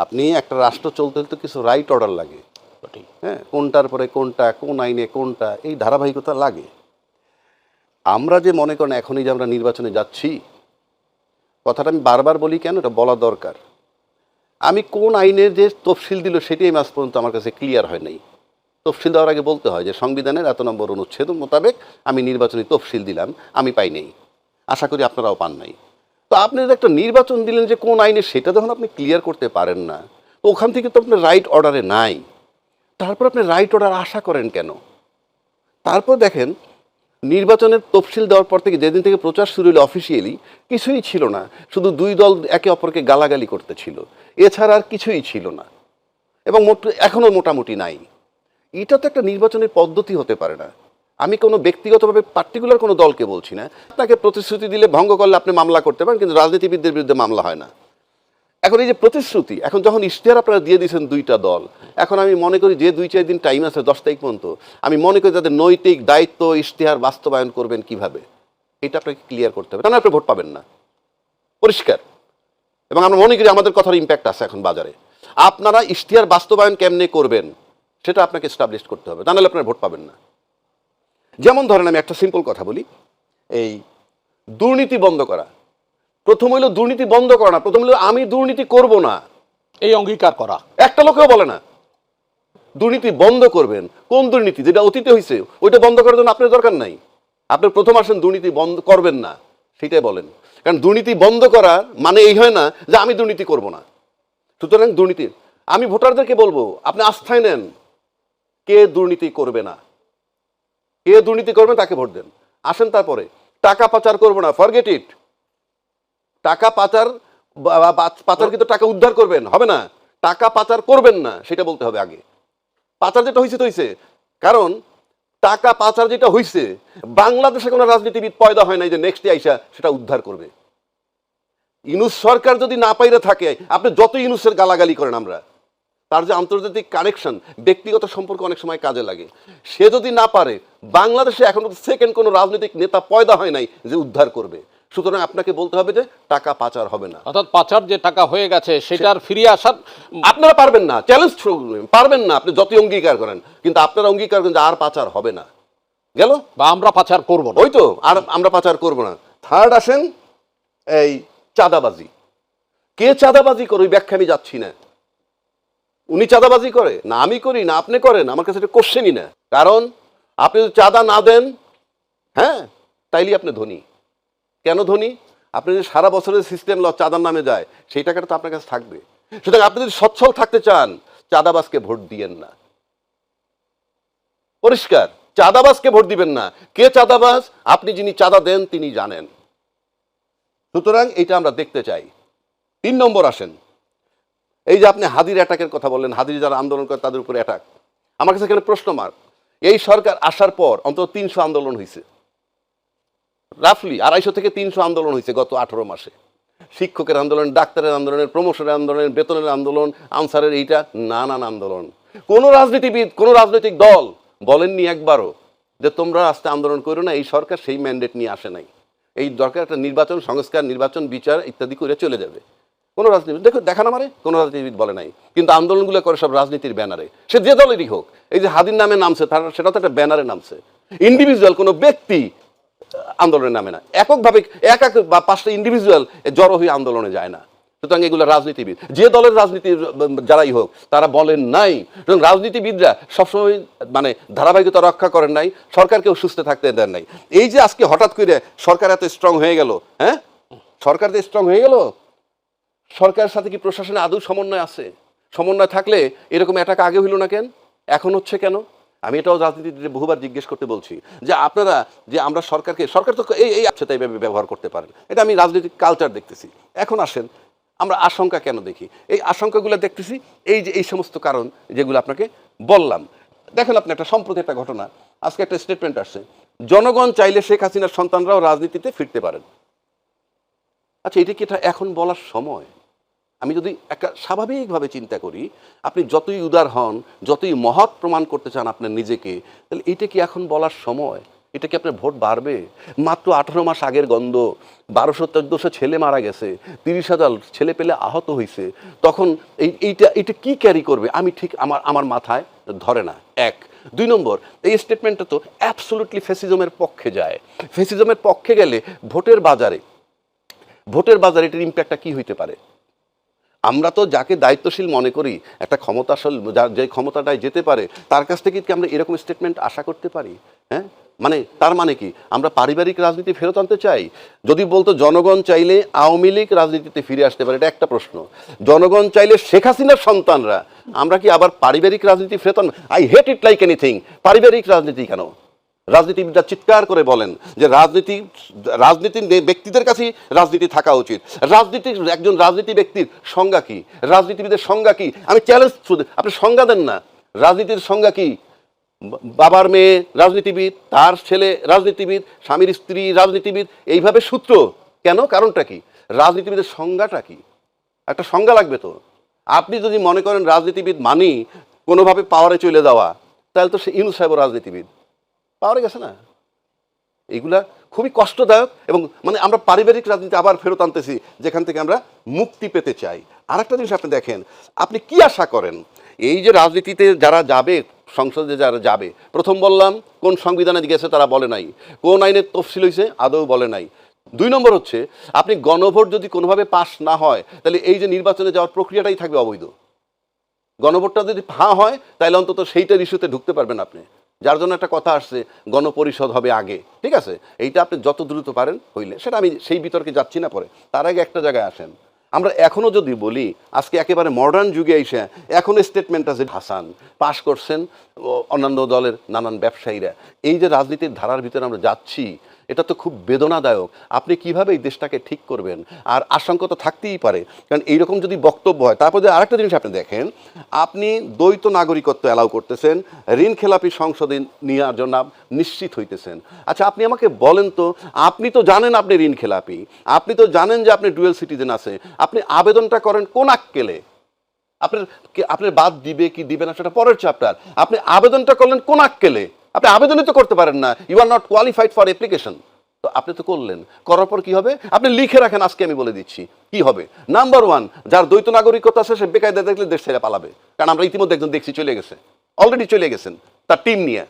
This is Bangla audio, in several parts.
আপনি একটা রাষ্ট্র চলতে হলে তো কিছু রাইট অর্ডার লাগে, হ্যাঁ, কোনটার পরে কোনটা, কোন আইনে কোনটা, এই ধারাবাহিকতা লাগে। আমরা যে মনে করেন এখনই যে আমরা নির্বাচনে যাচ্ছি, কথাটা আমি বারবার বলি কেন, এটা বলা দরকার। আমি কোন আইনের যে তফসিল দিল সেটাই আজ পর্যন্ত আমার কাছে ক্লিয়ার হয় নাই। তফসিল দেওয়ার আগে বলতে হয় যে সংবিধানের এত নম্বর অনুচ্ছেদ মোতাবেক আমি নির্বাচনী তফসিল দিলাম, আমি পাই নাই, আশা করি আপনারাও পান নাই। তো আপনি যে একটা নির্বাচন দিলেন যে কোন আইনে, সেটা যখন আপনি ক্লিয়ার করতে পারেন না, তো ওখান থেকে তো আপনার রাইট অর্ডারে নাই, তারপর আপনি রাইট অর্ডার আশা করেন কেন? তারপর দেখেন, নির্বাচনের তফসিল দেওয়ার পর থেকে যেদিন থেকে প্রচার শুরু হলো অফিসিয়ালি, কিছুই ছিল না, শুধু দুই দল একে অপরকে গালাগালি করতেছিল, এছাড়া আর কিছুই ছিল না, এবং এখনও মোটামুটি নাই। এটা তো একটা নির্বাচনের পদ্ধতি হতে পারে না। আমি কোনো ব্যক্তিগতভাবে পার্টিকুলার কোনো দলকে বলছি না, আপনাকে প্রতিশ্রুতি দিলে ভঙ্গ করলে আপনি মামলা করতে পারেন, কিন্তু রাজনীতিবিদদের বিরুদ্ধে মামলা হয় না। এখন এই যে প্রতিশ্রুতি, এখন যখন ইশতেহার আপনারা দিয়ে দিয়েছেন দুইটা দল, এখন আমি মনে করি যে 2-4 দিন টাইম আছে 10 তারিখ পর্যন্ত, আমি মনে করি তাদের নৈতিক দায়িত্ব ইশতেহার বাস্তবায়ন করবেন কিভাবে, এটা আপনাকে ক্লিয়ার করতে হবে, কারণ আপনি ভোট পাবেন না, পরিষ্কার। এবং আমরা মনে করি আমাদের কথার ইম্প্যাক্ট আছে এখন বাজারে। আপনারা ইশতেহার বাস্তবায়ন কেমনে করবেন সেটা আপনাকে এস্টাবলিশ করতে হবে, তা নাহলে আপনারা ভোট পাবেন না। যেমন ধরেন, আমি একটা সিম্পল কথা বলি, এই দুর্নীতি বন্ধ করা, প্রথম হইল দুর্নীতি বন্ধ করা না, প্রথম হইল আমি দুর্নীতি করব না, এই অঙ্গীকার করা। একটা লোকেও বলে না দুর্নীতি বন্ধ করবেন। কোন দুর্নীতি? যেটা অতীতে হয়েছে ওইটা বন্ধ করার জন্য আপনার দরকার নাই, আপনি প্রথম আসেন দুর্নীতি বন্ধ করবেন না, সেটাই বলেন। কারণ দুর্নীতি বন্ধ করা মানে এই হয় না যে আমি দুর্নীতি করব না। সুতরাং দুর্নীতি, আমি ভোটারদেরকে বলবো আপনি আস্থায় নেন, কে দুর্নীতি করবে না, কে দুর্নীতি করবেন তাকে ভোট দেন। আসেন তারপরে, টাকা পাচার করবো না, ফরগেট ইট। টাকা পাচার, পাচার কিন্তু টাকা উদ্ধার করবেন হবে না, টাকা পাচার করবেন না সেটা বলতে হবে আগে। পাচার যেটা হয়েছে তো হয়েছে, কারণ টাকা পাচার যেটা হয়েছে, বাংলাদেশে কোনো রাজনীতিবিদ পয়দা হয় নাই যে নেক্সট ডে আইসা সেটা উদ্ধার করবে। ইউনূস সরকার যদি না পাইরে থাকে, আপনি যত ইউনূসের গালাগালি করেন, আমরা তার যে আন্তর্জাতিক কানেকশন, ব্যক্তিগত সম্পর্ক অনেক সময় কাজে লাগে, সে যদি না পারে, বাংলাদেশে এখন সেকেন্ড কোনো রাজনৈতিক নেতা পয়দা হয় নাই যে উদ্ধার করবে। সুতরাং আপনাকে বলতে হবে যে টাকা পাচার হবে না, অর্থাৎ পাচার যে টাকা হয়ে গেছে সেটার ফিরিয়ে আসার আপনারা পারবেন না, চ্যালেঞ্জ পারবেন না, আপনি যতই অঙ্গীকার করেন, কিন্তু আপনারা অঙ্গীকার করেন যে আর পাচার হবে না, গেল, বা আমরা পাচার করব না, ওই তো, আর আমরা পাচার করব না। থার্ড আসেন এই চাঁদাবাজি। কে চাঁদাবাজি করে ওই ব্যাখ্যা আমি যাচ্ছি না, উনি চাঁদাবাজি করে না আমি করি না আপনি করেন, আমার কাছে এটা কোশ্চেনই না। কারণ আপনি যদি চাঁদা না দেন, হ্যাঁ, তাইলে আপনি ধনী। কেন ধনী? আপনি যদি সারা বছরের সিস্টেম চাঁদার নামে যায়, সেই টাকাটা তো আপনার কাছে থাকবে। সুতরাং আপনি যদি সচ্ছল থাকতে চান, চাঁদাবাজকে ভোট দিয়েন না, পরিষ্কার, চাঁদাবাজকে ভোট দিবেন না। কে চাঁদাবাজ? আপনি যিনি চাঁদা দেন তিনি জানেন। সুতরাং এটা আমরা দেখতে চাই। 3 নম্বর আসেন, এই যে আপনি হাদির অ্যাটাকের কথা বললেন, হাদির যারা আন্দোলন করে তাদের উপর অ্যাটাক, আমার কাছে এখানে প্রশ্ন মার্ক। এই সরকার আসার পর অন্তত 300 আন্দোলন হয়েছে, রাফলি 250 থেকে 300 আন্দোলন হয়েছে গত 18 মাসে। শিক্ষকের আন্দোলন, ডাক্তারের আন্দোলন, প্রমোশনের আন্দোলন, বেতনের আন্দোলন, আনসারের, এইটা নানান আন্দোলন। কোন রাজনীতিবিদ, কোন রাজনৈতিক দল বলেননি একবারও যে তোমরা আস্তে আন্দোলন করো না, এই সরকার সেই ম্যান্ডেট নিয়ে আসে নাই, এই দরকার একটা নির্বাচন সংস্কার, নির্বাচন বিচার ইত্যাদি করে চলে যাবে। কোনো রাজনীতি দেখান আমারে কোনো রাজনীতিবিদ বলে নাই, কিন্তু আন্দোলনগুলো করে সব রাজনীতির ব্যানারে, সে যে দলেরই হোক। এই যে হাদির নামে নামছে, তার সেটা তো একটা ব্যানারে নামছে, ইন্ডিভিজুয়াল কোনো ব্যক্তি আন্দোলনের নামে না, এককভাবে এক বা 5টা ইন্ডিভিজুয়াল জড়ো হয়ে আন্দোলনে যায় না। সুতরাং এগুলো রাজনীতিবিদ, যে দলের রাজনীতি যারাই হোক তারা বলেন নাই। রাজনীতিবিদরা সবসময় মানে ধারাবাহিকতা রক্ষা করেন নাই, সরকারকেও সুস্থ থাকতে দেন নাই। এই যে আজকে হঠাৎ করে সরকার এত স্ট্রং হয়ে গেল, হ্যাঁ, সরকার যে স্ট্রং হয়ে গেল, সরকারের সাথে কি প্রশাসনে আদৌ সমন্বয় আছে? সমন্বয় থাকলে এরকম অ্যাটাক আগে হইল না কেন, এখন হচ্ছে কেন? আমি এটাও রাজনীতিতে বহুবার জিজ্ঞেস করতে বলছি যে আপনারা যে আমরা সরকারকে, সরকার তো এই আছে তাই ব্যবহার করতে পারেন, এটা আমি রাজনৈতিক কালচার দেখতেছি। এখন আসেন আমরা আশঙ্কা কেন দেখি, এই আশঙ্কাগুলো দেখতেছি এই যে এই সমস্ত কারণ যেগুলো আপনাকে বললাম। দেখেন আপনি একটা সম্প্রতি একটা ঘটনা, আজকে একটা স্টেটমেন্ট আসছে, জনগণ চাইলে শেখ হাসিনার সন্তানরাও রাজনীতিতে ফিরতে পারেন। আচ্ছা, এটা কি এটা এখন বলার সময়? আমি যদি একটা স্বাভাবিকভাবে চিন্তা করি, আপনি যতই উদার হন, যতই মহৎ প্রমাণ করতে চান আপনার নিজেকে, তাহলে এটা কি এখন বলার সময়? এটা কি আপনার ভোট বাড়বে? মাত্র 18 মাস আগের গন্ধ, 1200-1400 ছেলে মারা গেছে, 30,000 ছেলে পেলে আহত হয়েছে, তখন এইটা কি ক্যারি করবে? আমি ঠিক আমার মাথায় ধরে না। 1 2 নম্বর, এই স্টেটমেন্টটা তো অ্যাবসলিউটলি ফ্যাসিজমের পক্ষে যায়। ফ্যাসিজমের পক্ষে গেলে ভোটের বাজারে এটার ইম্প্যাক্টটা কি হইতে পারে? আমরা তো যাকে দায়িত্বশীল মনে করি, একটা ক্ষমতাশীল, যে ক্ষমতাটায় যেতে পারে, তার কাছ থেকে কি আমরা এরকম স্টেটমেন্ট আশা করতে পারি? হ্যাঁ, মানে তার মানে কি আমরা পারিবারিক রাজনীতি ফেরত আনতে চাই? যদি বলতো জনগণ চাইলে আওয়ামী লীগ রাজনীতিতে ফিরে আসতে পারে, এটা একটা প্রশ্ন। জনগণ চাইলে শেখ হাসিনার সন্তানরা, আমরা কি আবার পারিবারিক রাজনীতি ফেরত আনবো? I hate it like anything. পারিবারিক রাজনীতি কেন? রাজনীতিবিদরা চিৎকার করে বলেন যে রাজনীতির ব্যক্তিদের কাছেই রাজনীতি থাকা উচিত। একজন রাজনীতি ব্যক্তির সংজ্ঞা কি? রাজনীতিবিদের সংজ্ঞা কি? আমি চ্যালেঞ্জ, আপনি সংজ্ঞা দেন না। রাজনীতির সংজ্ঞা কি? বাবার মেয়ে রাজনীতিবিদ, তার ছেলে রাজনীতিবিদ, স্বামীর স্ত্রী রাজনীতিবিদ, এইভাবে সূত্র কেন? কারণটা কি? রাজনীতিবিদের সংজ্ঞাটা কি? একটা সংজ্ঞা লাগবে তো। আপনি যদি মনে করেন রাজনীতিবিদ মানি কোনোভাবে পাওয়ারে চলে যাওয়া, তাহলে তো সে ইউনূস সাহেব রাজনীতিবিদ, পাওয়ারে গেছে না। এইগুলা খুবই কষ্টদায়ক, এবং মানে আমরা পারিবারিক রাজনীতি আবার ফেরত আনতেছি, যেখান থেকে আমরা মুক্তি পেতে চাই। আর একটা জিনিস আপনি দেখেন, আপনি কি আশা করেন এই যে রাজনীতিতে যারা যাবে, সংসদে যারা যাবে, প্রথম বললাম কোন সংবিধানে গেছে তারা বলে নাই, কোন আইনের তফসিল হয়েছে আদৌ বলে নাই। 2 নম্বর হচ্ছে, আপনি গণভোট যদি কোনোভাবে পাশ না হয়, তাহলে এই যে নির্বাচনে যাওয়ার প্রক্রিয়াটাই থাকবে অবৈধ। গণভোটটা যদি হয়, তাহলে অন্তত সেইটার ইস্যুতে ঢুকতে পারবেন আপনি। যার জন্য একটা কথা আসছে, গণপরিষদ হবে আগে, ঠিক আছে? এইটা আপনি যত দ্রুত পারেন হইলে, সেটা আমি সেই বিতর্কে যাচ্ছি না পরে। তার আগে একটা জায়গায় আসেন, আমরা এখনও যদি বলি, আজকে একেবারে মডার্ন যুগে এসে এখনও স্টেটমেন্ট আছে, হাসান পাশ করছেন, অন্যান্য দলের নানান ব্যবসায়ীরা। এই যে রাজনীতির ধারার ভিতরে আমরা যাচ্ছি, এটা তো খুব বেদনাদায়ক। আপনি কিভাবে এই দেশটাকে ঠিক করবেন? আর আশঙ্কা তো থাকতেই পারে, কারণ এইরকম যদি বক্তব্য হয়। তারপরে আরেকটা জিনিস আপনি দেখেন, আপনি দ্বৈত নাগরিকত্ব অ্যালাউ করতেছেন, ঋণ খেলাপি সংসদে নেওয়ার জন্য নিশ্চিত হইতেছেন। আচ্ছা, আপনি আমাকে বলেন তো, আপনি তো জানেন আপনি ঋণ খেলাপি, আপনি তো জানেন যে আপনি ডুয়েল সিটিজেন আছে, আপনি আবেদনটা করেন কোন আক্কেলে? আপনার বাদ দিবে কি দিবে না সেটা পরের চ্যাপ্টার। আপনি আবেদনটা করলেন কোন আক্কেলে? আপনি আবেদনই তো করতে পারেন না, you are not qualified for application. তো আপনি তো করলেন, করার পর কি হবে? আপনি লিখে রাখেন, আজকে আমি বলে দিচ্ছি কি হবে। নাম্বার 1, যার দ্বৈত নাগরিকত্ব আছে সে বেকায়দা দেখলে দেশ ছেড়ে পালাবে, কারণ আমরা ইতিমধ্যে একজন দেখছি চলে গেছে, অলরেডি চলে গেছেন তার টিম নিয়ে।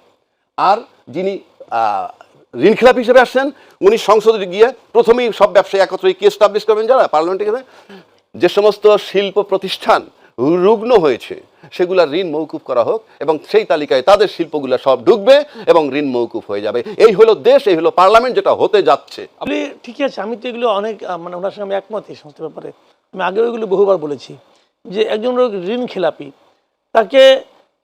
আর যিনি ঋণ খেলাপি হিসেবে আসছেন, উনি সংসদে গিয়ে প্রথমেই সব ব্যবসায়ী একত্রে কি এস্টাবলিশ করবেন, যারা পার্লামেন্টে গেলে যে সমস্ত শিল্প প্রতিষ্ঠান রুগ্ন হয়েছে সেগুলা ঋণ মৌকুফ করা হোক, এবং সেই তালিকায় তাদের শিল্পগুলা সব ঢুকবে এবং ঋণ মৌকুফ হয়ে যাবে। এই হলো দেশ, এই হলো পার্লামেন্ট, যেটা হতে যাচ্ছে। আপনি ঠিকই আছে, আমি তো এগুলো অনেক মানে ওনার সঙ্গে আমি একমত এই সমস্ত ব্যাপারে। আমি আগেও এগুলো বহুবার বলেছি যে একজন লোক ঋণ খেলাপি, তাকে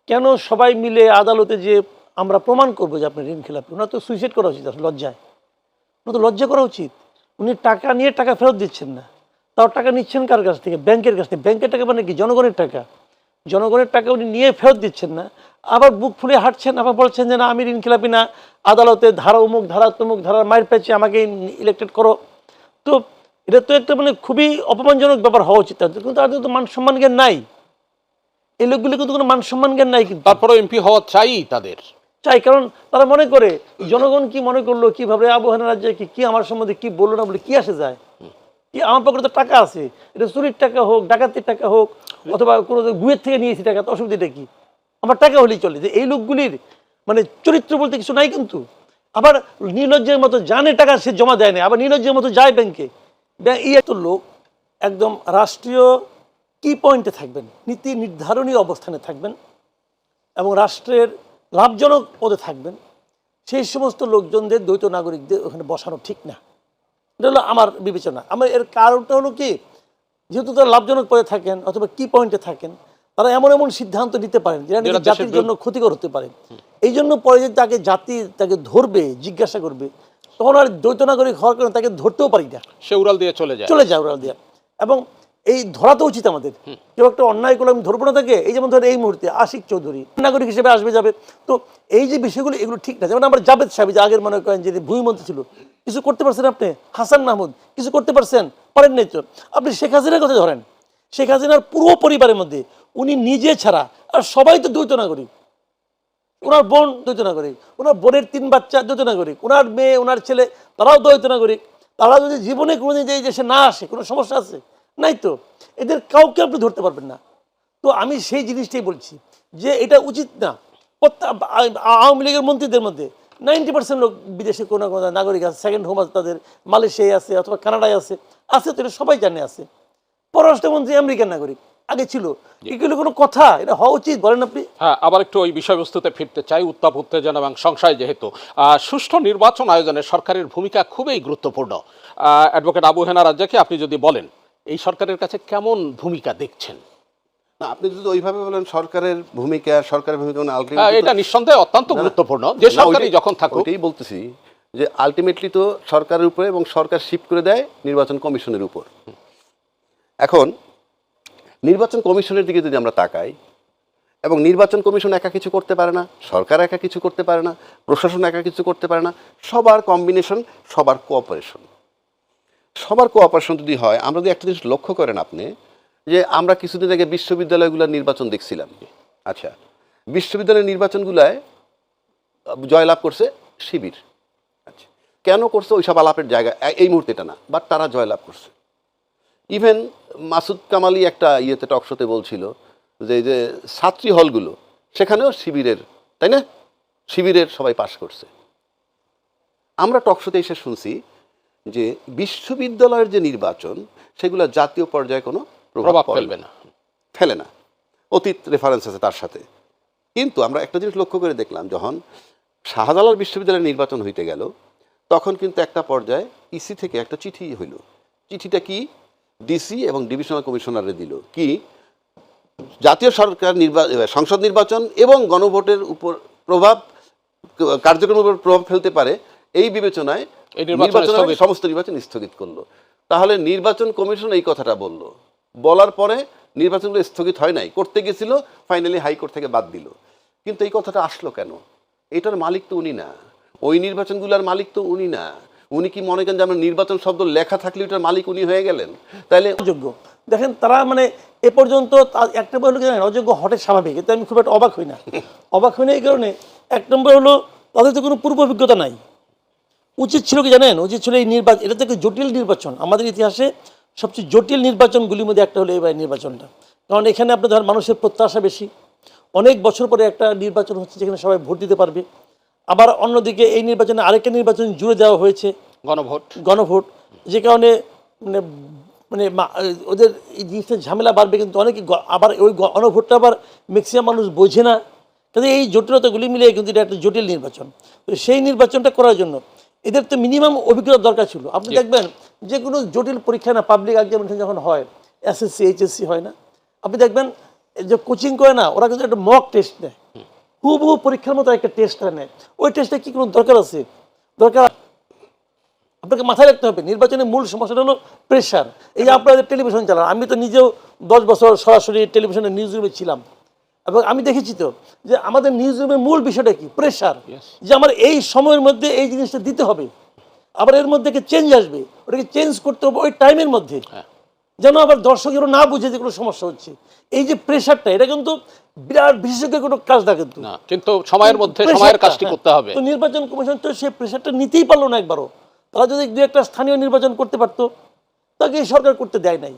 কেন সবাই মিলে আদালতে যে আমরা প্রমাণ করবো যে আপনি ঋণ খেলাপি? ওনার তো সুইসাইড করা উচিত, আসলে লজ্জায়। ওনার তো লজ্জা করা উচিত। উনি টাকা নিয়ে টাকা ফেরত দিচ্ছেন না, তাও টাকা নিচ্ছেন কার কাছ থেকে? ব্যাংকের কাছ থেকে। ব্যাংকের টাকা মানে কি? জনগণের টাকা। জনগণের টাকা উনি নিয়ে ফেরত দিচ্ছেন না, আবার বুক ফুলে হাঁটছেন, আবার বলছেন যে না আমি ঋণ খেলাপি না, আদালতে ধারা অমুক ধারা তমুক ধারার মায়ের পেয়েছে, আমাকে ইলেক্টেড করো। তো এটা তো একটা মানে খুবই অপমানজনক ব্যাপার হওয়া উচিত। কিন্তু তাদের তো মান সম্মান জ্ঞান নাই, এই লোকগুলো কিন্তু কোনো মান সম্মান জ্ঞান নাই। কিন্তু তারপরে এমপি হওয়া চাই তাদের, চাই, কারণ তারা মনে করে জনগণ কি মনে করলো, কিভাবে আবহাওয়া রাজ্যে কি আমার সম্বন্ধে কি বললো না বলে কি আসে যায়, কি আমার পকেটে তো টাকা আছে, এটা চুরির টাকা হোক, ডাকাতির টাকা হোক, অথবা কোনো গুয়ের থেকে নিয়েছি টাকা, তো অসুবিধাটা কি? আমার টাকা হলেই চলে। যে এই লোকগুলির মানে চরিত্র বলতে কিছু নাই। কিন্তু আবার নির্লজ্জের মতো জানে টাকা সে জমা দেয় না, আবার নির্লজ্জের মতো যায় ব্যাংকে। এই একটা লোক একদম রাষ্ট্রীয় কি পয়েন্টে থাকবেন, নীতি নির্ধারণী অবস্থানে থাকবেন এবং রাষ্ট্রের লাভজনক পদে থাকবেন, সেই সমস্ত লোকজনদের দ্বৈত নাগরিকদের ওখানে বসানো ঠিক না। এটা হলো আমার বিবেচনা। আমার এর কারণটা হলো কি, যেহেতু তারা লাভজনক পদে থাকেন অথবা কি পয়েন্টে থাকেন, তারা এমন এমন সিদ্ধান্ত নিতে পারেন যেটা জাতির জন্য ক্ষতিকর হতে পারে। এই জন্য পরে যে তাকে ধরবে, জিজ্ঞাসা করবে, তখন আর দ্বৈত নাগরিক হওয়ার কারণে তাকে ধরতেও পারি না, সে উড়াল দিয়ে চলে যায় উড়াল দিয়ে। এবং এই ধরা তো উচিত আমাদের, কেউ একটা অন্যায় করলে আমি ধরবো না তাকে। এই যেমন ধর এই মুহূর্তে আশিক চৌধুরী নাগরিক হিসেবে আসবে যাবে, তো এই যে বিষয়গুলো এগুলো ঠিক না। যেমন আমার জাভেদ সাহেব যে আগের মনে করেন যে ভূমিমন্ত্রী ছিল, কিছু করতে পারছেন আপনি? হাসান মাহমুদ কিছু করতে পারছেন? পারেন নাই তো। আপনি শেখ হাসিনার কথা ধরেন, শেখ হাসিনার পুরো পরিবারের মধ্যে উনি নিজে ছাড়া আর সবাই তো দ্বৈত নাগরিক। ওনার বোন দ্বৈত নাগরিক, ওনার বোনের 3 বাচ্চা দ্বৈত নাগরিক, ওনার মেয়ে ওনার ছেলে তারাও দ্বৈত নাগরিক। তারা যদি জীবনে কোনোদিন এই দেশে না আসে, কোনো সমস্যা আছে? নাই তো। এদের কাউকে আপনি ধরতে পারবেন না। তো আমি সেই জিনিসটাই বলছি যে এটা উচিত না। আওয়ামী লীগের মন্ত্রীদের মধ্যে 90% লোক বিদেশে কোনো কোনো নাগরিক আছে, সেকেন্ড হোম আছে তাদের, মালয়েশিয়ায় আছে অথবা কানাডায় আছে, আছে তো, এটা সবাই জানে আছে। পররাষ্ট্রমন্ত্রী আমেরিকান নাগরিক আগে ছিল। এগুলো কোনো কথা? এটা হওয়া উচিত বলেন আপনি? হ্যাঁ, আবার একটু ওই বিষয়বস্তুতে ফিরতে চাই। উত্তাপ উত্তেজনা এবং সংশয় যেহেতু, সুষ্ঠু নির্বাচন আয়োজনে সরকারের ভূমিকা খুবই গুরুত্বপূর্ণ। অ্যাডভোকেট আবু হেনা রাজ্জাকী, আপনি যদি বলেন এই সরকারের কাছে কেমন ভূমিকা দেখছেন? না, আপনি যদি ওইভাবে বলেন সরকারের ভূমিকা মানে এটা নিঃসন্দেহে অত্যন্ত গুরুত্বপূর্ণ, যে সরকারই যখন থাকুক। ওইটাই বলতেছি যে আলটিমেটলি তো সরকারের উপরে, এবং সরকার শিফট করে দেয় নির্বাচন কমিশনের উপর। এখন নির্বাচন কমিশনের দিকে যদি আমরা তাকাই, এবং নির্বাচন কমিশন একা কিছু করতে পারে না, সরকার একা কিছু করতে পারে না, প্রশাসন একা কিছু করতে পারে না, সবার কম্বিনেশন, সবার কোঅপারেশন যদি হয়। আমরা যদি একটা জিনিস লক্ষ্য করেন আপনি, যে আমরা কিছুদিন আগে বিশ্ববিদ্যালয়গুলোর নির্বাচন দেখছিলাম। আচ্ছা, বিশ্ববিদ্যালয়ের নির্বাচনগুলায় জয়লাভ করছে শিবির। আচ্ছা, কেন করছে ওইসব আলাপের জায়গা এই মুহূর্তে এটা না, বাট তারা জয়লাভ করছে। ইভেন মাসুদ কামালি একটা ইয়েতে টকশোতে বলছিল যে এই যে ছাত্রী হলগুলো, সেখানেও শিবিরের, তাই না, শিবিরের সবাই পাশ করছে। আমরা টকশোতে এসে শুনছি যে বিশ্ববিদ্যালয়ের যে নির্বাচন, সেগুলো জাতীয় পর্যায়ে কোনো প্রভাব ফেলে না। অতীত রেফারেন্স আছে তার সাথে। কিন্তু আমরা একটা জিনিস লক্ষ্য করে দেখলাম, যখন শাহজালাল বিশ্ববিদ্যালয়ের নির্বাচন হইতে গেল, তখন কিন্তু একটা পর্যায়ে ইসি থেকে একটা চিঠি হইল। চিঠিটা কি? ডিসি এবং ডিভিশনাল কমিশনারে দিল কি, জাতীয় সরকার সংসদ নির্বাচন এবং গণভোটের উপর কার্যক্রমের উপর প্রভাব ফেলতে পারে, এই বিবেচনায় সমস্ত নির্বাচন স্থগিত করলো। তাহলে নির্বাচন কমিশন এই কথাটা বলার পরে নির্বাচনগুলো স্থগিত হয় নাই, করতে গেছিল, ফাইনালি হাইকোর্ট থেকে বাদ দিল। কিন্তু এই কথাটা আসলো কেন? এটার মালিক তো উনি না, ওই নির্বাচনগুলোর মালিক তো উনি না। উনি কি মনে করেন যে আমরা নির্বাচন শব্দ লেখা থাকলে ওটার মালিক উনি হয়ে গেলেন? তাহলে অযোগ্য। দেখেন তারা মানে এ পর্যন্ত একটা বই হলো কি জানেন, অযোগ্য হটে স্বাভাবিক। এতে আমি খুব একটা অবাক হই না। এই কারণে 1 নম্বর হলো তাদের তো কোনো পূর্ব অভিজ্ঞতা নাই। উচিত ছিল কি জানেন, উচিত ছিল এই নির্বাচন, এটা থেকে জটিল নির্বাচন, আমাদের ইতিহাসে সবচেয়ে জটিল নির্বাচনগুলির মধ্যে একটা হলো এবার নির্বাচনটা। কারণ এখানে আপনি ধরেন মানুষের প্রত্যাশা বেশি, অনেক বছর পরে একটা নির্বাচন হচ্ছে যেখানে সবাই ভোট দিতে পারবে। আবার অন্যদিকে এই নির্বাচনে আরেকটা নির্বাচন জুড়ে দেওয়া হয়েছে, গণভোট, যে কারণে মানে মানে ওদের এই জিনিসটা ঝামেলা বাড়বে। কিন্তু অনেকে আবার ওই গণভোটটা আবার ম্যাক্সিমাম মানুষ বোঝে না। কিন্তু এই জটিলতাগুলি মিলিয়ে কিন্তু এটা একটা জটিল নির্বাচন। তো সেই নির্বাচনটা করার জন্য এদের তো মিনিমাম অভিজ্ঞতা দরকার ছিল। আপনি দেখবেন যে কোনো জটিল পরীক্ষা না, পাবলিক এক্সামিনেশন যখন হয়, এসএসসি এইচএসসি হয় না, আপনি দেখবেন যে কোচিং করে না, ওরা কিন্তু একটা মক টেস্ট নেয়, হুবহু পরীক্ষার মতো একটা টেস্টটা নেয়। ওই টেস্টে কি কোনো দরকার আছে? দরকার আপনাকে মাথায় রাখতে হবে। নির্বাচনের মূল সমস্যাটা হলো প্রেশার। এই যে আপনাদের টেলিভিশন চালান, আমি তো নিজেও 10 বছর সরাসরি টেলিভিশনের নিউজ রুমে ছিলাম, এবং আমি দেখেছি তো যে আমাদের নিউজ রুমের মূল বিষয়টা কি? প্রেশার। যে আমার এই সময়ের মধ্যে এই জিনিসটা দিতে হবে, আবার এর মধ্যে চেঞ্জ আসবে, ওটাকে চেঞ্জ করতে হবে ওই টাইমের মধ্যে, যেন আবার দর্শকেরও না বুঝে যে কোনো সমস্যা হচ্ছে। এই যে প্রেশারটা, এটা কিন্তু বিরাট বিশেষজ্ঞের কোনো কাজ না, কিন্তু সময়ের মধ্যে সময়ের কাজটি করতে হবে। তো নির্বাচন কমিশন তো সেই প্রেশারটা নিতেই পারলো না একবারও। তারা যদি 2-1টা স্থানীয় নির্বাচন করতে পারতো, তাকে এই সরকার করতে দেয় নাই।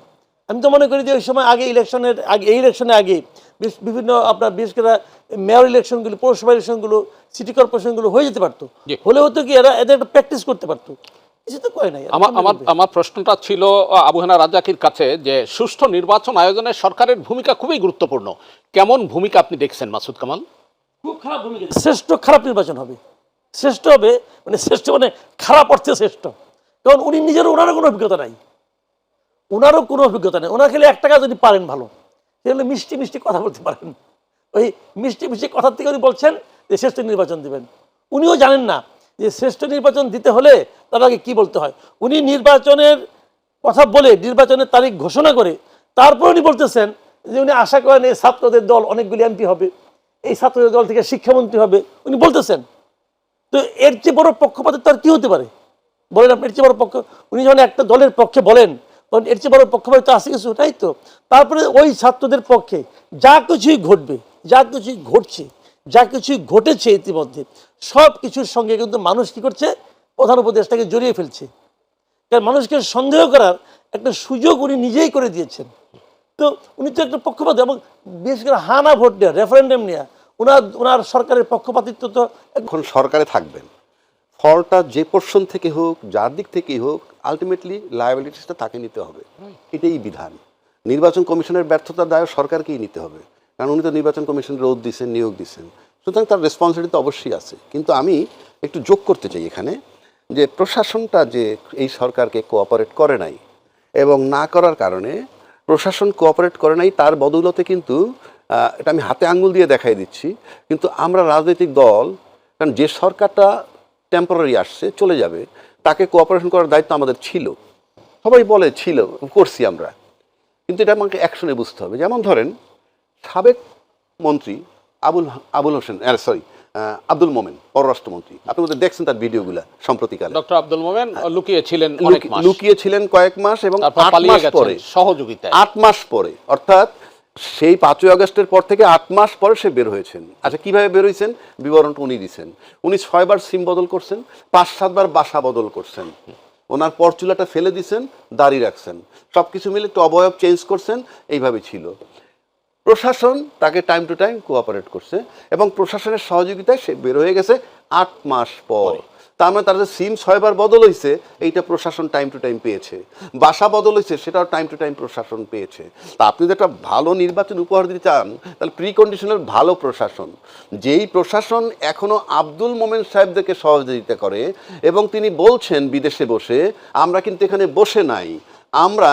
আমি তো মনে করি যে ওই সময় আগে ইলেকশনের আগে, এই ইলেকশনের আগে বিভিন্ন আপনার বিশেষ করে মেয়র ইলেকশনগুলো, পৌরসভা ইলেকশনগুলো, সিটি কর্পোরেশনগুলো হয়ে যেতে পারতো। হলে হতো কি এদের একটা প্র্যাকটিস করতে পারতো, কিছু তো করে নাই। আমার প্রশ্নটা ছিল আবু হেনা রাজ্জাকীর কাছে যে সুষ্ঠু নির্বাচন আয়োজনে সরকারের ভূমিকা খুবই গুরুত্বপূর্ণ। কেমন ভূমিকা আপনি দেখছেন মাসুদ কামাল? খুব খারাপ ভূমিকা। শ্রেষ্ঠ খারাপ নির্বাচন হবে, শ্রেষ্ঠ হবে মানে শ্রেষ্ঠ মানে খারাপ অর্থে শ্রেষ্ঠ। কারণ উনি নিজেরও, ওনারও কোনো অভিজ্ঞতা নাই, ওনার খেলে একটা কাজ যদি পারেন ভালো, সেগুলো মিষ্টি মিষ্টি কথা বলতে পারেন। ওই মিষ্টি মিষ্টি কথার থেকে উনি বলছেন যে শ্রেষ্ঠ নির্বাচন দিবেন। উনিও জানেন না যে শ্রেষ্ঠ নির্বাচন দিতে হলে তার আগে কী বলতে হয়। উনি নির্বাচনের কথা বলে নির্বাচনের তারিখ ঘোষণা করে তারপর উনি বলতেছেন যে উনি আশা করেন এই ছাত্রদের দল অনেকগুলি এমপি হবে, এই ছাত্রদের দল থেকে শিক্ষামন্ত্রী হবে, উনি বলতেছেন। তো এর চেয়ে বড় পক্ষপাতের তার কী হতে পারে বলেন আপনি? এর চেয়ে বড় পক্ষ, উনি যখন একটা দলের পক্ষে বলেন, তখন এর চেয়ে বড় পক্ষপাত তো আসে কিছু, তাই তো? তারপরে ওই ছাত্রদের পক্ষে যা কিছুই ঘটবে, যা কিছুই ঘটছে, যা কিছু ঘটেছে ইতিমধ্যে সব কিছুর সঙ্গে কিন্তু মানুষ কি করছে, প্রধান উপদেষ্টাকে জড়িয়ে ফেলছে। কারণ মানুষকে সন্দেহ করার একটা সুযোগ উনি নিজেই করে দিয়েছেন। তো উনি তো একটা পক্ষপাত, এবং বিশেষ করে হানা ভোট নেওয়া, রেফারেন্ডাম নেওয়া, ওনার সরকারের পক্ষপাতিত্ব তো এখন সরকারে থাকবেন, ফলটা যে পোর্শন থেকে হোক, যার দিক থেকেই হোক, আলটিমেটলি লায়াবিলিটিসটা তাকে নিতে হবে। এটাই বিধান। নির্বাচন কমিশনের ব্যর্থতার দায় সরকারকেই নিতে হবে, কারণ উনি তো নির্বাচন কমিশনের রোদ দিচ্ছেন, নিয়োগ দিচ্ছেন, সুতরাং তার রেসপন্সিবিলিটি তো অবশ্যই আছে। কিন্তু আমি একটু যোগ করতে চাই এখানে, যে প্রশাসনটা যে এই সরকারকে কোঅপারেট করে নাই, এবং না করার কারণে প্রশাসন কোঅপারেট করে নাই, তার বদৌলতে কিন্তু এটা আমি হাতে আঙ্গুল দিয়ে দেখাই দিচ্ছি, কিন্তু আমরা রাজনৈতিক দল, কারণ যে সরকারটা টেম্পোরারি আসছে চলে যাবে, তাকে কোঅপারেশন করার দায়িত্ব আমাদের ছিল। সবাই বলে ছিল, করছি আমরা, কিন্তু এটা আমাকে অ্যাকশনে বুঝতে হবে। যেমন ধরেন সাবেক মন্ত্রী আব্দুল মোমেন, পররাষ্ট্রমন্ত্রী, আপনি বোধহয় দেখছেন তার ভিডিওগুলা সম্প্রতিকালে। ডক্টর আব্দুল মোমেন লুকিয়েছিলেন অনেক মাস, লুকিয়েছিলেন কয়েক মাস, এবং তারপর 8 পালিয়ে মাস গেছেন পরে, সহযোগিতায়। 8 মাস পরে, অর্থাৎ সেই 5ই আগস্টের পর থেকে 8 মাস পরে সে বের হয়েছেন। আচ্ছা, কিভাবে বের হয়েছেন বিবরণটা উনি দিচ্ছেন। উনি 6 বার সিম বদল করছেন, 5-7 বার বাসা বদল করছেন, ওনার পরচুলাটা ফেলে দিছেন, দাড়ি রাখছেন, সব কিছু মিলে একটু অবয়ব চেঞ্জ করছেন, এইভাবে ছিল। প্রশাসন তাকে টাইম টু টাইম কোঅপারেট করছে, এবং প্রশাসনের সহযোগিতায় সে বের হয়ে গেছে 8 মাস পর। তার মানে তার যে সিম 6 বার বদল হয়েছে, এইটা প্রশাসন টাইম টু টাইম পেয়েছে। বাসা বদল হয়েছে, সেটাও টাইম টু টাইম প্রশাসন পেয়েছে। তা আপনি যদি একটা ভালো নির্বাচন উপহার দিতে চান, তাহলে প্রিকন্ডিশনের ভালো প্রশাসন, যেই প্রশাসন এখনো আব্দুল মোমেন সাহেবদেরকে সহযোগিতা করে, এবং তিনি বলছেন বিদেশে বসে, আমরা কিন্তু এখানে বসে নাই, আমরা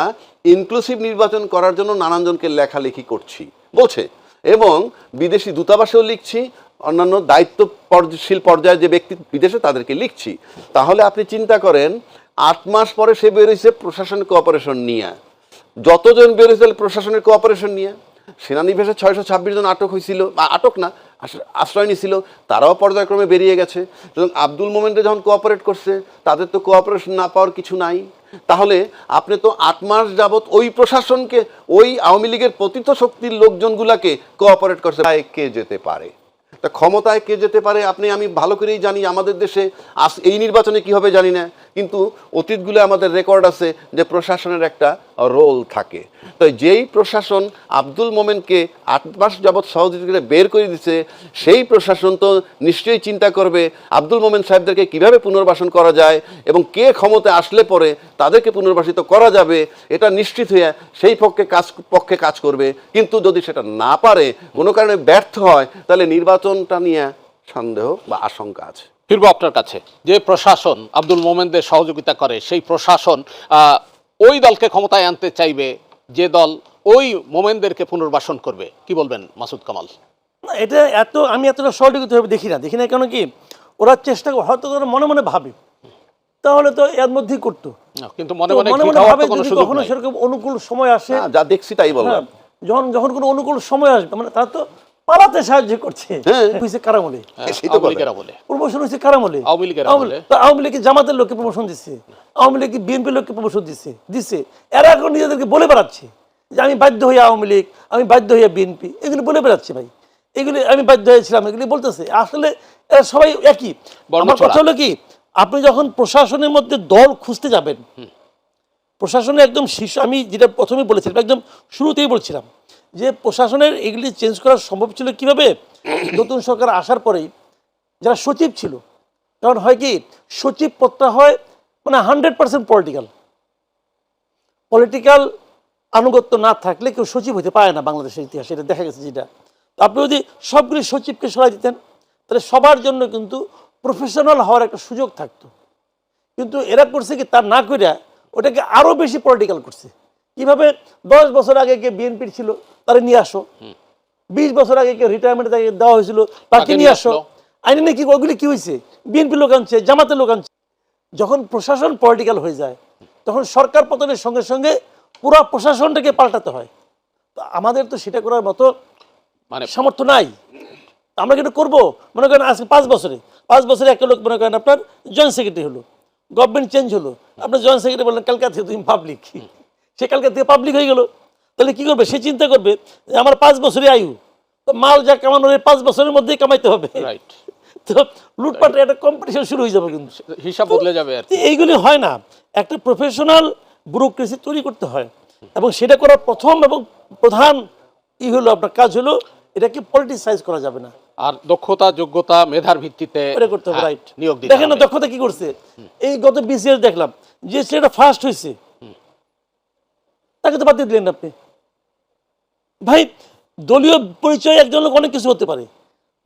ইনক্লুসিভ নির্বাচন করার জন্য নানানজনকে লেখালেখি করছি বলছে, এবং বিদেশি দূতাবাসেও লিখছি, অন্যান্য দায়িত্বশীল পর্যায়ে যে ব্যক্তি বিদেশে তাদেরকে লিখছি। তাহলে আপনি চিন্তা করেন, 8 মাস পরে সে বেরোইছে প্রশাসনের কোঅপারেশন নিয়ে। যতজন বেরোইছে প্রশাসনের কোঅপারেশন নিয়ে, সেনানিবাসে 626 জন আটক হয়েছিল, বা আটক না, আশ্রয় নিয়েছিল, তারাও পর্যায়ক্রমে বেরিয়ে গেছে। সুতরাং আব্দুল মোমেনরা যখন কোঅপারেট করছে, তাদের তো কোঅপারেশন না পাওয়ার কিছু নাই। তাহলে আপনি তো 8 মাস যাবত ওই প্রশাসনকে, ওই আওয়ামী লীগের পতিত শক্তির লোকজনগুলাকে কোঅপারেট করছে। কে যেতে পারে, তা ক্ষমতায় কে যেতে পারে আমি ভালো করেই জানি। আমাদের দেশে এই নির্বাচনে কি হবে জানি না, কিন্তু অতীতগুলো আমাদের রেকর্ড আছে যে প্রশাসনের একটা রোল থাকে। তো যেই প্রশাসন আব্দুল মোমেনকে 8 মাস যাবৎ সহযোগিতা বের করে দিচ্ছে, সেই প্রশাসন তো নিশ্চয়ই চিন্তা করবে আব্দুল মোমেন সাহেবদেরকে কিভাবে পুনর্বাসন করা যায়, এবং কে ক্ষমতায় আসলে পরে তাদেরকে পুনর্বাসিত করা যাবে, এটা নিশ্চিত হয়ে সেই পক্ষে কাজ করবে। কিন্তু যদি সেটা না পারে, কোনো কারণে ব্যর্থ হয়, তাহলে নির্বাচনটা নিয়ে সন্দেহ বা আশঙ্কা আছে। ফিরবো আপনার কাছে। যে প্রশাসন আব্দুল মোমেনদের সহযোগিতা করে, সেই প্রশাসন ওই দলকে ক্ষমতায় আনতে চাইবে যে দল ওই মোমেনদেরকে পুনর্বাসন করবে, কি বলবেন মাসুদ কামাল? না, এটা আমি এতটা সহযোগিতাভাবে দেখি না। কেন কি, ওরা চেষ্টা করে, হয়তো ওরা মনে মনে ভাবে, তাহলে তো এর মধ্যেই করতো, কিন্তু মনে মনে মনে মনে খাওয়ার ভাবে তো কোনো যদি সুযোগ কখনো নাই। সেরকম অনুকূল সময় আসে, যা দেখছি তাই বললাম। যখন কোনো অনুকূল সময় আসবে, মানে তারা তো পালাতে সাহায্য করছে। হয়েছে কারামলে, আওয়ামী লীগের আমলে প্রমোশন হয়েছে কারামলে, আওয়ামী লীগের আমলে। আওয়ামী লীগ জামাতের লোককে প্রমোশন দিচ্ছে, আওয়ামী লীগ বিএনপির লোককে প্রমোশন দিচ্ছে। এরা এখন নিজেদেরকে বলে বেড়াচ্ছে যে আমি বাধ্য হইয়া আওয়ামী লীগ, আমি বাধ্য হইয়া বিএনপি, এগুলি বলে বেড়াচ্ছে। ভাই, এগুলি আমি বাধ্য হয়েছিলাম, এগুলি বলতেছে। আসলে এরা সবাই একই। আমার কথা হলো কি, আপনি যখন প্রশাসনের মধ্যে দল খুঁজতে যাবেন, প্রশাসনের একদম শীর্ষ, আমি যেটা প্রথমে বলেছিলাম, একদম শুরুতেই বলছিলাম যে প্রশাসনের এগুলি চেঞ্জ করা সম্ভব ছিল কিভাবে, নতুন সরকার আসার পরেই যারা সচিব ছিল, কারণ হয় কি, সচিব পদটা হয় মানে 100% পলিটিক্যাল আনুগত্য না থাকলে কেউ সচিব হতে পারে না বাংলাদেশের ইতিহাসে, এটা দেখা গেছে। যেটা আপনি যদি সবগুলি সচিবকে সরাই দিতেন, তাহলে সবার জন্য কিন্তু প্রফেশনাল হওয়ার একটা সুযোগ থাকতো। কিন্তু এরা করছে কি, তার না কইরা ওটাকে আরো বেশি পলিটিক্যাল করছে। কিভাবে, 10 বছর আগে কে বিএনপির ছিল তারা নিয়ে আসো, 20 বছর আগে কে রিটায়ারমেন্ট দেওয়া হয়েছিল তাকে নিয়ে আসো। আইনে নাকি ওগুলি কি হয়েছে, বিএনপির লোক আনছে, জামাতের লোক আনছে। যখন প্রশাসন পলিটিক্যাল হয়ে যায়, তখন সরকার পতনের সঙ্গে সঙ্গে পুরো প্রশাসনটাকে পাল্টাতে হয়। তো আমাদের তো সেটা করার মতো মানে সামর্থ্য নাই। আমরা কিন্তু করবো, মনে করেন আজকে 5 বছরে একটা লোক, মনে করেন আপনার জয়েন্ট সেক্রেটারি হলো, গভর্নমেন্ট চেঞ্জ হলো, আপনার জয়েন্ট সেক্রেটারি বললেন কালকে থেকে তুমি পাবলিক, সে কালকে থেকে পাবলিক হয়ে গেল। তাহলে কি করবে, সে চিন্তা করবে যে আমার 5 বছরই আয়ু, তো মাল যা কামানোর 5 বছরের মধ্যেই কামাইতে হবে। রাইট, তো লুটপাটের একটা কম্পিটিশন শুরু হয়ে যাবে কিন্তু। হিসাব বদলে যাবে আর কি। তো এইগুলি হয় না, একটা প্রফেশনাল ব্যুরোক্রেসি তৈরি করতে হয়, এবং সেটা করার প্রথম এবং প্রধান হলো আপনার কাজ হলো এটাকে পলিটিসাইজ করা যাবে না, আর দক্ষতা যোগ্যতা মেধার ভিত্তিতে এটা করতে হবে। হ্যাঁ, রাইট, নিয়োগ দিতে দেখেন না হবে। দক্ষতা কি করছে। এই গত বিসিএস দেখলাম যে সেটা ফার্স্ট হয়েছে, তাকে তো বাদ দিয়ে দিলেন আপনি। ভাই, দলীয় পরিচয় একজন লোক অনেক কিছু হতে পারে,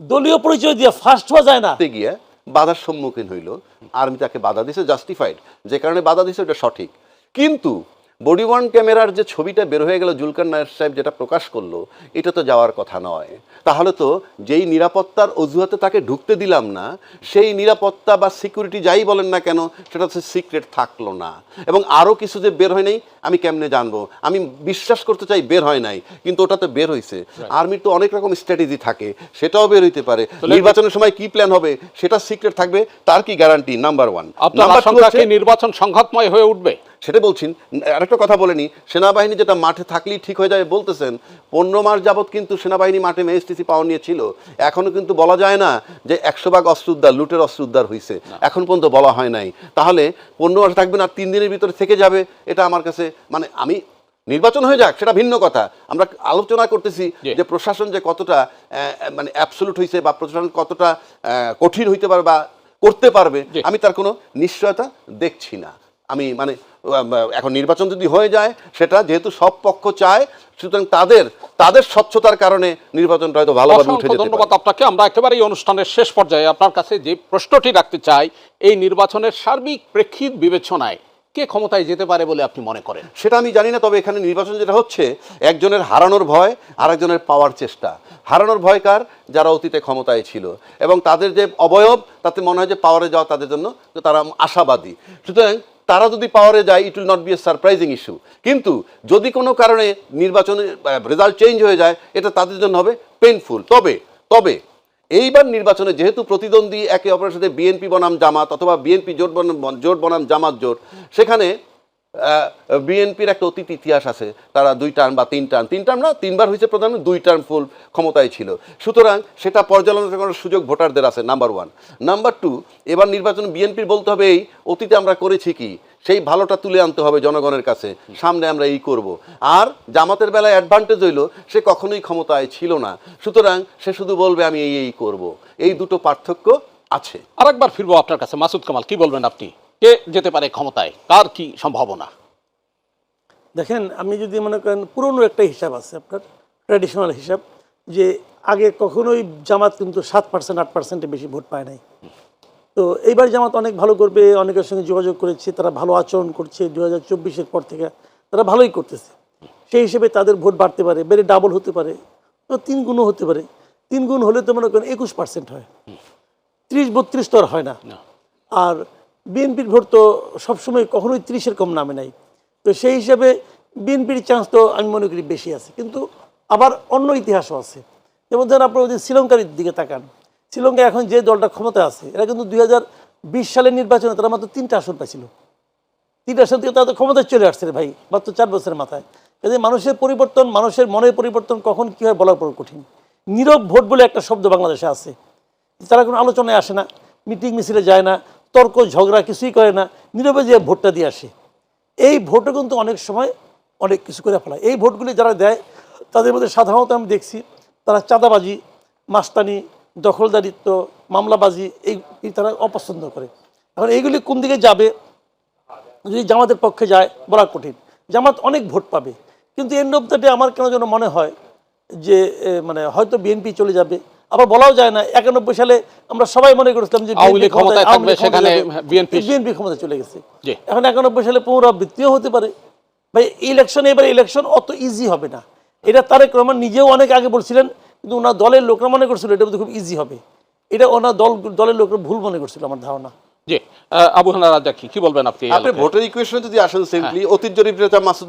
দলীয় পরিচয় দিয়ে ফার্স্ট হওয়া যায় না। করতে গিয়ে বাধার সম্মুখীন হইল, আর্মি তাকে বাধা দিছে, জাস্টিফাইড, যে কারণে বাধা দিছে ওটা সঠিক। কিন্তু বডি ওয়ার্ন ক্যামেরার যে ছবিটা বের হয়ে গেল, জুলকার নায়ার সাহেব যেটা প্রকাশ করলো, এটা তো যাওয়ার কথা নয়। তাহলে তো যেই নিরাপত্তার অজুহাতে তাকে ঢুকতে দিলাম না, সেই নিরাপত্তা বা সিকিউরিটি যাই বলেন না কেন, সেটা হচ্ছে সিক্রেট থাকলো না। এবং আরও কিছু যে বের হয় নাই, আমি কেমনে জানবো? আমি বিশ্বাস করতে চাই বের হয় নাই, কিন্তু ওটা তো বের হয়েছে। আর্মির তো অনেক রকম স্ট্র্যাটেজি থাকে, সেটাও বের হইতে পারে। নির্বাচনের সময় কি প্ল্যান হবে সেটা সিক্রেট থাকবে, তার কি গ্যারান্টি? Number one. আপনার আশঙ্কা কি নির্বাচন সংঘাতময় হয়ে উঠবে? সেটা বলছেন। আরেকটা কথা বলেনি, সেনাবাহিনী যেটা মাঠে থাকলেই ঠিক হয়ে যাবে বলতেছেন, 15 মাস যাবৎ কিন্তু সেনাবাহিনী মাঠে মেএসটিসি পাওয়ার নিয়ে ছিল। এখনো কিন্তু বলা যায় না যে 100 ভাগ অস্ত্র উদ্ধার, লুটের অস্ত্র উদ্ধার হয়েছে, এখন পর্যন্ত বলা হয় নাই। তাহলে 15 মাস থাকবে না, 3 দিনের ভিতরে থেকে যাবে, এটা আমার কাছে মানে, আমি নির্বাচন হয়ে যাক সেটা ভিন্ন কথা। আমরা আলোচনা করতেছি যে প্রশাসন যে কতটা মানে অ্যাবসলিউট হয়েছে, বা প্রশাসন কতটা কঠিন হইতে পারবে বা করতে পারবে, আমি তার কোনো নিশ্চয়তা দেখছি না। আমি মানে এখন নির্বাচন যদি হয়ে যায়, সেটা যেহেতু সব পক্ষ চায়, সুতরাং তাদের স্বচ্ছতার কারণে নির্বাচনটা হয়তো ভালোভাবে উঠে যেতে পারে। ধন্যবাদ আপনাকে। আমরা একেবারে এই অনুষ্ঠানের শেষ পর্যায়ে আপনার কাছে যে প্রশ্নটি রাখতে চাই, এই নির্বাচনের সার্বিক প্রেক্ষিত বিবেচনায় কে ক্ষমতায় যেতে পারে বলে আপনি মনে করেন? সেটা আমি জানি না, তবে এখানে নির্বাচন যেটা হচ্ছে, একজনের হারানোর ভয়, আরেকজনের পাওয়ার চেষ্টা। হারানোর ভয় কার? যারা অতীতে ক্ষমতায় ছিল, এবং তাদের যে অবয়ব, তাতে মনে হয় যে পাওয়ারে যাওয়া তাদের জন্য তারা আশাবাদী। সুতরাং তারা যদি পাওয়ারে যায়, it will not be a surprising issue. কিন্তু যদি কোনো কারণে নির্বাচনের রেজাল্ট চেঞ্জ হয়ে যায়, এটা তাদের জন্য হবে পেইনফুল। তবে এইবার নির্বাচনে যেহেতু প্রতিদ্বন্দ্বী একে অপরের সাথে বিএনপি বনাম জামাত, অথবা বিএনপি জোট বনাম জামাত জোট, সেখানে বিএনপির একটা অতীত ইতিহাস আছে। তারা 2 টার্ম বা 3 টার্ম না, 3বার হয়েছে প্রধানমন্ত্রী, 2 টার্ম ফুল ক্ষমতায় ছিল। সুতরাং সেটা পর্যালোচনা করার সুযোগ ভোটারদের আছে, নাম্বার 1। নাম্বার 2, এবার নির্বাচন বিএনপির বলতে হবে এই অতীতে আমরা করেছি কি, সেই ভালোটা তুলে আনতে হবে জনগণের কাছে, সামনে আমরা এই করব। আর জামাতের বেলায় অ্যাডভান্টেজ হইল, সে কখনোই ক্ষমতায় ছিল না, সুতরাং সে শুধু বলবে আমি এই করব। এই দুটো পার্থক্য আছে। আরেকবার ফিরবো আপনার কাছে, মাসুদ কামাল, কি বলবেন আপনি? কে যেতে পারে ক্ষমতায়, কার কি সম্ভাবনা? দেখেন, আমি যদি মনে করেন, পুরনো একটা হিসাব আছে আপনার, ট্র্যাডিশনাল হিসাব, যে আগে কখনোই জামাত কিন্তু 7% 8%-এর বেশি ভোট পায় নাই। তো এইবার জামাত অনেক ভালো করবে, অনেকের সঙ্গে যোগাযোগ করেছে, তারা ভালো আচরণ করছে, 2024-এর পর থেকে তারা ভালোই করতেছে। সেই হিসেবে তাদের ভোট বাড়তে পারে, বেড়ে ডাবল হতে পারে, তো 3 গুণও হতে পারে। 3 গুণ হলে তো মনে করেন 21% হয়, 30-32 তো আর হয় না। আর বিএনপির ভোট তো সবসময় কখনোই 30-এর কম নামে নাই। তো সেই হিসাবে বিএনপির চান্স তো আমি মনে করি বেশি আছে। কিন্তু আবার অন্য ইতিহাসও আছে, যেমন ধরেন আপনার যদি শ্রীলঙ্কার দিকে তাকান, শ্রীলঙ্কা এখন যে দলটা ক্ষমতায় আছে, এরা কিন্তু 2020 সালের নির্বাচনে তারা মাত্র 3টা আসন পাইছিল। 3টা আসন থেকে তারা তো ক্ষমতায় চলে আসছে ভাই, মাত্র 4 বছরের মাথায়। কাজে মানুষের পরিবর্তন, মানুষের মনের পরিবর্তন কখন কী হয় বলার পর কঠিন। নীরব ভোট বলে একটা শব্দ বাংলাদেশে আছে, তারা কোনো আলোচনায় আসে না, মিটিং মিছিলে যায় না, তর্ক ঝগড়া কিছুই করে না, নীরবে যে ভোটটা দিয়ে আসে। এই ভোটও কিন্তু অনেক সময় অনেক কিছু করে ফেলায়। এই ভোটগুলি যারা দেয়, তাদের মধ্যে সাধারণত আমি দেখছি তারা চাঁদাবাজি, মাস্তানি, দখলদারিত্ব, মামলাবাজি, এই তারা অপছন্দ করে। এখন এইগুলি কোন দিকে যাবে, যদি জামাতের পক্ষে যায় বলা কঠিন। জামাত অনেক ভোট পাবে, কিন্তু এন্ড অফ দ্য ডে আমার কেন যেন মনে হয় যে মানে হয়তো বিএনপি চলে যাবে। আবার বলাও যায় না, 91 সালে আমরা সবাই মনে করেছিলাম যে বিএনপি ক্ষমতায় চলে গেছে। এখন 91 সালে পুনরাবৃত্তিও হতে পারে। ভাই, ইলেকশনে এবার ইলেকশন অত ইজি হবে না, এটা তারেক রহমান নিজেও অনেক আগে বলছিলেন, কিন্তু ওনার দলের লোকরা মনে করছিল এটা খুব ইজি হবে। এটা ওনার দলের লোকরা ভুল মনে করছিল আমার ধারণা। জি, আবু হানা রাজ্জাকি, কি বলবেন আপনি? ভোটের ইকুয়েশনে যদি আসেন, সিম্পলি অতীত জরিপ, মাসুদ